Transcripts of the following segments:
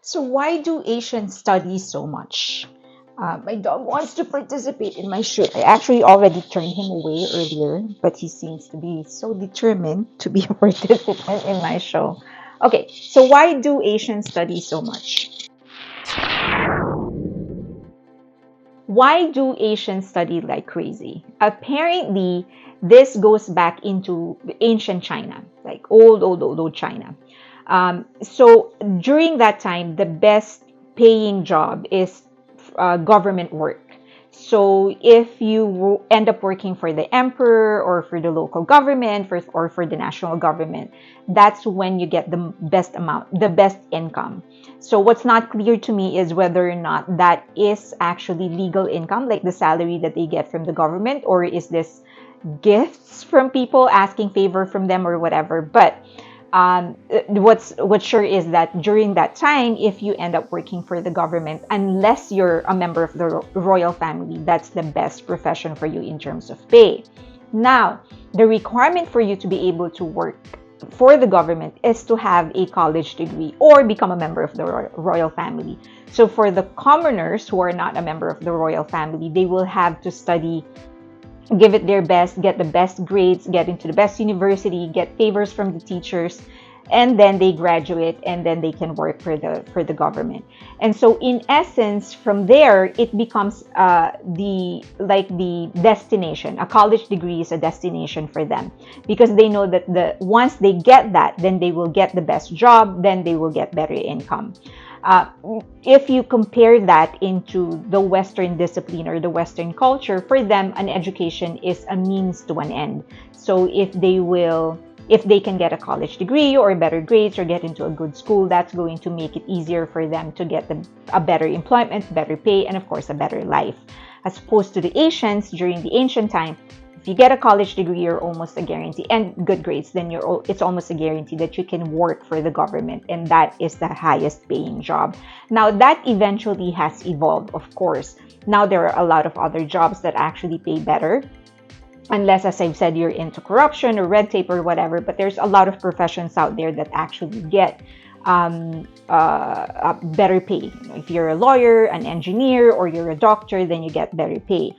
So why do Asians study so much? My dog wants to participate in my show. I actually already turned him away earlier, but he seems to be so determined to be a participant in my show. Okay, so why do Asians study so much? Why do Asians study like crazy? Apparently, this goes back into ancient China, like old China. So during that time, the best paying job is government work. So if you end up working for the emperor or for the local government or for the national government, that's when you get the best amount, the best income. So what's not clear to me is whether or not that is actually legal income, like the salary that they get from the government, or is this gifts from people asking favor from them or whatever. But what's sure is that during that time, if you end up working for the government, unless you're a member of the royal family, that's the best profession for you in terms of pay. Now, the requirement for you to be able to work for the government is to have a college degree or become a member of the royal family. So for the commoners who are not a member of the royal family, they will have to study, give it their best, get the best grades, get into the best university, get favors from the teachers, and then they graduate and then they can work for the government. And so in essence, from there it becomes the destination. A college degree is a destination for them because they know that the once they get that, then they will get the best job, then they will get better income. uh, if you compare that into the Western discipline or the Western culture, for them, an education is a means to an end. So if they can get a college degree or better grades or get into a good school, that's going to make it easier for them to get a better employment, better pay, and of course, a better life. As opposed to the Asians during the ancient time, if you get a college degree, you're almost a guarantee, and good grades, then it's almost a guarantee that you can work for the government, and that is the highest paying job. Now, that eventually has evolved, of course. Now, there are a lot of other jobs that actually pay better, unless, as I've said, you're into corruption or red tape or whatever, but there's a lot of professions out there that actually get better pay. If you're a lawyer, an engineer, or you're a doctor, then you get better pay.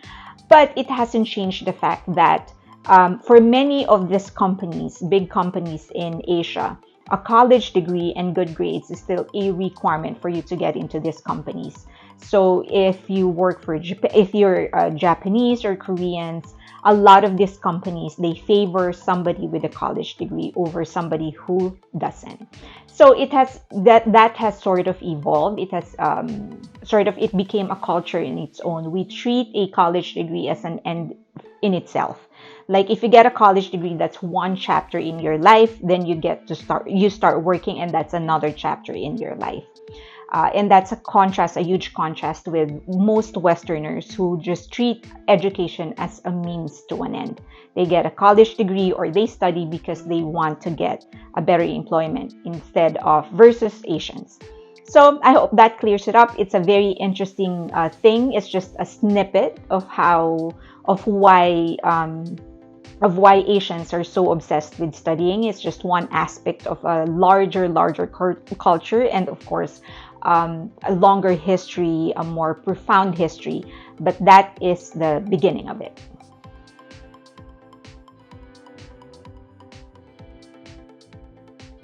But it hasn't changed the fact that for many of these companies, big companies in Asia, a college degree and good grades is still a requirement for you to get into these companies. So if you work for if you're Japanese or Koreans, a lot of these companies, they favor somebody with a college degree over somebody who doesn't. So it has that has sort of evolved. It has it became a culture in its own. We treat a college degree as an end in itself. Like if you get a college degree, that's one chapter in your life. Then you start working, and that's another chapter in your life. And that's a huge contrast with most Westerners who just treat education as a means to an end. They get a college degree or they study because they want to get a better employment versus Asians. So I hope that clears it up. It's a very interesting thing. It's just a snippet of why Asians are so obsessed with studying. It's just one aspect of a larger culture, and of course, a longer history, a more profound history. But that is the beginning of it.